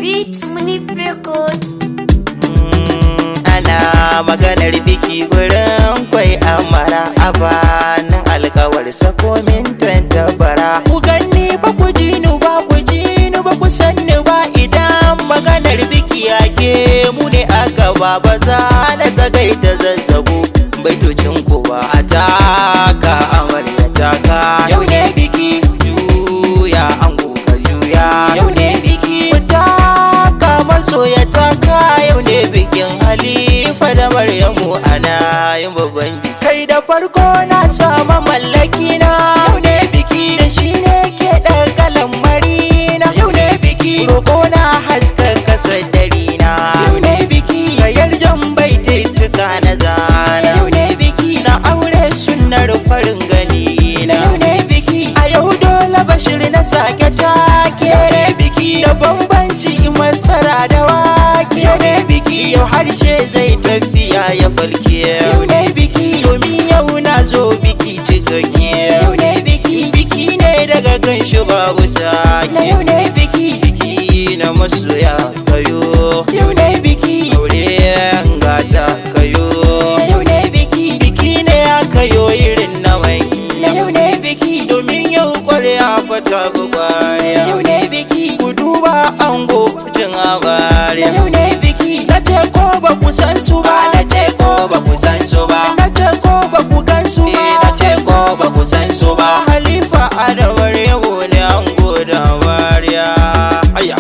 Beats Munif Records. Ana maganar biki gurin kwai amara a banin alkawar sako min tantabara. Ku ganni ba ku ji ni ba, ku ji ni ba ku san ni ba. Idan maganar biki yake mu ne a gaba, ba za na tsagaita zazzago baitocin ku ba. A taka amarya taka, yau ne biki juya ango ka juya, yau ne biki ku taka masoya taka, yau ne bikin Halifa da Maryamu ana yin babban biki. Kai da farko na sama mallaki na, yau ne biki da shi ne ke ɗagalan marina. Yau ne biki roƙo na haska kasar darina. Yau ne biki kayar jan baitittuka na zana. Yau ne biki na aure sunnar farin gani na. Yau ne biki a yau dole Bashir na sake take. Yau ne biki da bambanci masara da wake. Yau ne biki yau harshe zai tafiya ya falke. Yau ne biki domin yau na zo biki cikakke. Yau ne biki ne daga kan shi babu sake. Yau ne biki na masoya kayo. Yau ne biki aure gata kayo. Yau ne biki ne ya kayo irin na manya. Yau ne biki domin yau kwarya fata bugwariya. Yau ne biki ku duba ango jin abariya. Yau ne biki na ce ko ba ku san su ba, na ce ko ba ku san su ba, na ce ko ba ku gan su ba, na ce ko ba ku san su ba. Halifa da Maryamu ne ango da abariya. Aya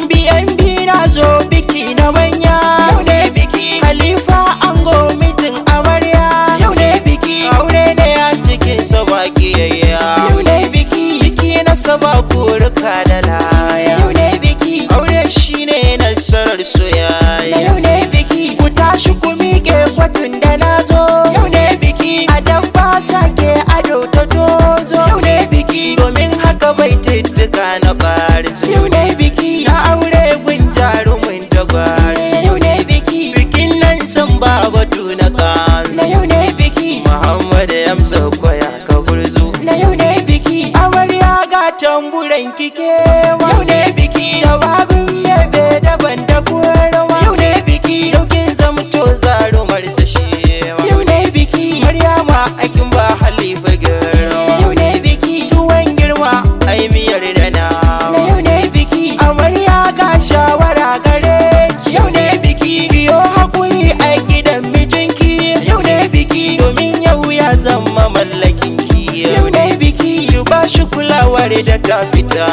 BNB na zo biki na manya. Yau ne biki Halifa ango mijin amarya. Yau ne biki aure ne a cikin sabaki yayya. Yau ne biki na saba kurka da laya. Yau ne biki aure shine nasarar soyayya. Yau ne biki ku tashi ku miƙe kwatun da na zo. Yau ne biki a dabba sake ado ta tozo. Yau ne biki domin haka bai tittuka na barzo. Yau ne biki na aure gun jarumin tagwari. Yau ne biki bikin nan san ba batu na kanzu. Yau ne biki Muhammad Yamsa kwaya ka gurzu. Yau ne biki amarya ga tamburan kikewa. Yau ne biki jawabin bebe daban da korawa. Yau ne biki daukin zamto zarumar sa shewa. Yau ne biki Maryama akin ba Halifa girma. Yau ne biki tuwon girma ai miyar da nama. Yau ne biki amarya ga shawara gare ki. Yau ne biki biyo hakuri a gidan mijinki. Yau ne biki domin yau ya zama mallakin ki. Yau ne biki ki ba shi kulawar da ta fita.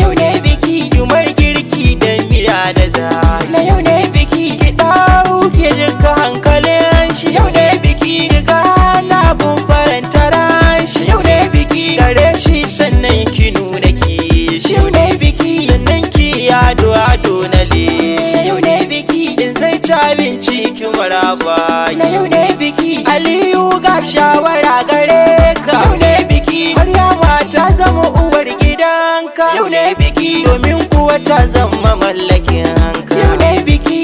Yau ne biki ki mai girki da miya da zaki. Na yau ne biki ki dauke duka hankalin shi. Yau ne biki riga na bun faranta ran shi. Yau ne biki gare shi sannan ki nuna kishi. Yau ne biki sannan ki ado na leshi. Yau ne biki in zai ci abinci ki maraba. Na yau ne biki Aliyu ga shawara gare ka. Yau ne biki Maryama ta zama uwar gidanka. Yau ne biki domin kuwa ta zama mallakin hanka. Yau ne biki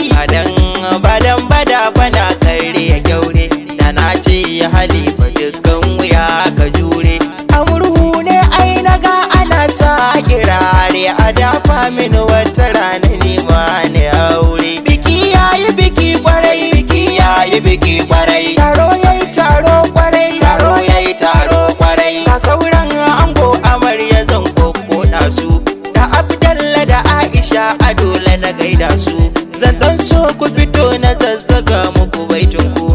badan bada bana kare ya kyaure. Da na ce ya Halifa dukkan wuya ka jure. Amurhu ne ai naga ana sa kirare. A dafa min wata rana ne ma ne aure. Biki yayi biki kwarai, biki yayi biki kwarai. Taro yayi taro kwarai, taro yayi taro kwarai. Ka sauran ango amarya zan kokkoda su. Da Abdalla da Aisha a dole na gaida su. Zan dan so ku fito na zazzaga muku baitinku.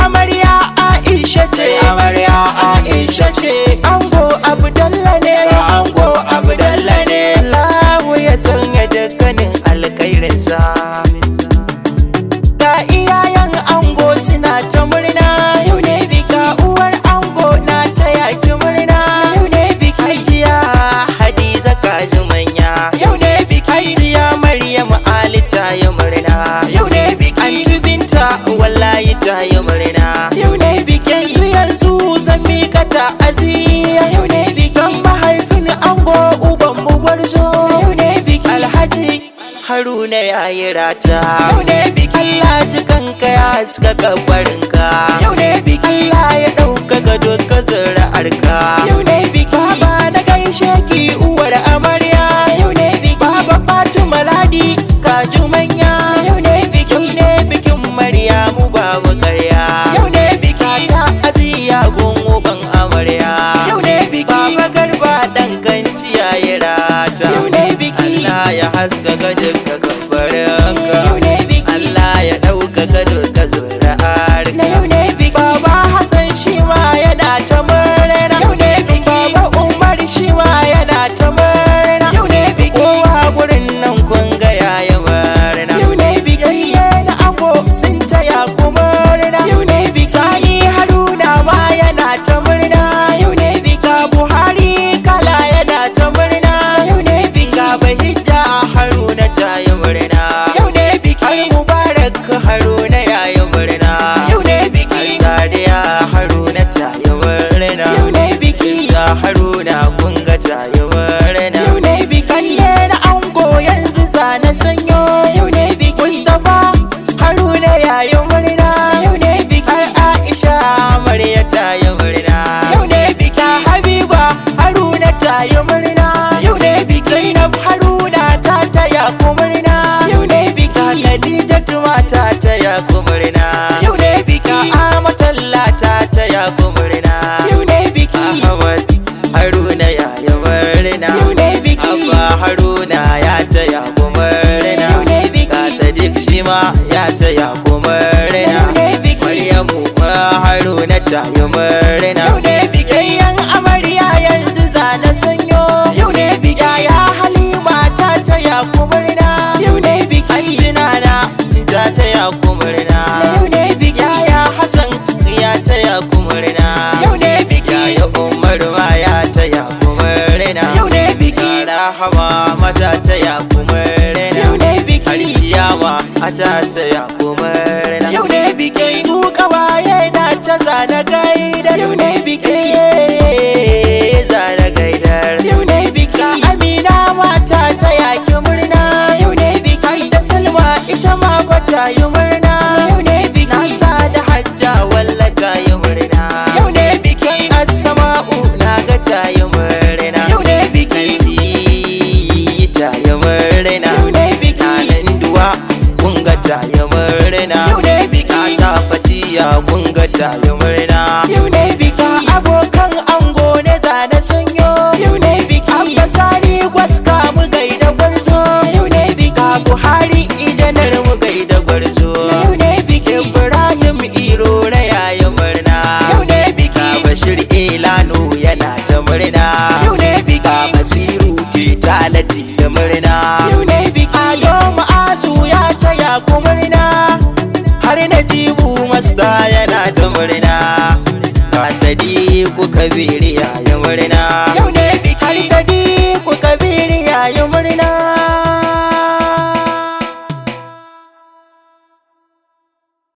Amarya Aisha ce, amarya Aisha ce. Ango Abdalla ne, ango Abdalla ne. Allahu ya sanya dukkanin alkhairinsa. Ga iyayen ango suna ta murna. Yau ne biki uwar ango na ta yaki murna. Yau ne biki Hajiya Hadiza kaji manya. Yau ne biki Hajiya Maryam Ali ta yi murna. Yau ne biki Antu Binta wallahi ta yi murna. Yau ne biki yanzu zan mika ta'aziyya. Yau ne biki dan mahaifin ango uban mu gwarzo. Yau ne biki Alhaji Haruna ya yi rata. Yau ne biki Allah ji kanka ya haska kabarinka. Yau ne biki Allah ya ɗauka gado ka zuri'arka. Yau ne biki baba na gaishe ki uwar amarya. Yau ne biki baba Fatima Ladi zane sanyo yau ne biki Mustapha Haruna yayi murna yau ne biki Aisha Amarya ta yi murna yau ne biki Habiba Haruna ta yi murna yau ne biki Zainab Haruna ta taya ku murna yau ne biki Khadijatu ma ta taya ku murna yau ne biki Amatalla ta taya ku murna yau ne biki Ahmad Haruna yayi murna yau ne biki Abba Haruna ya taya ku murna yau ne biki Ka Sadiq shima ya taya ku murna yau ne biki Maryamu Haruna ta yi murna yau ne biki yan amarya yanzu zane sanyo yau ne biki ya Halima ta taya ku murna yau ne biki Zinana ta taya ku murna yau ne biki ya Hassan ya taya ku murna yau ne biki ya Umar ma ya taya ku murna yau ne biki Rahama mata taya ku murna yau ne biki Alsiyama ata taya ku murna yau ne biki su kawaye na ta zana gaidar yau ne biki zana gaidar yau ne biki Amina mata taya ki murna yau ne biki da Salma ita ma ta yi murna yau ne biki Nasa da Hajja walla ta yi murna yau ne biki Asma'u na ga ta yi murna yau ne biki Si ta yi murna yau ne biki Nanduwa kun ga ta yi murna yau ne biki Safatiya kun ga ta yi murna yau ne biki abokan ango ne zane sanyo yau ne biki Abbasani gwaska mu gaida gwarzo yau ne biki Buhari ijanar mu gaida gwarzo yau ne biki Ibrahim Irora yayi murna yau ne biki Bashir Ilanu yana ta murna yau ne biki Basiru ke talati da murna yau ne biki Ado Ma'azu ya taya ku murna har Najibu Masta yana ta murna Ka Sadiku Kabiri yayi murna yau ne biki har Sadiku Kabiri yayi murna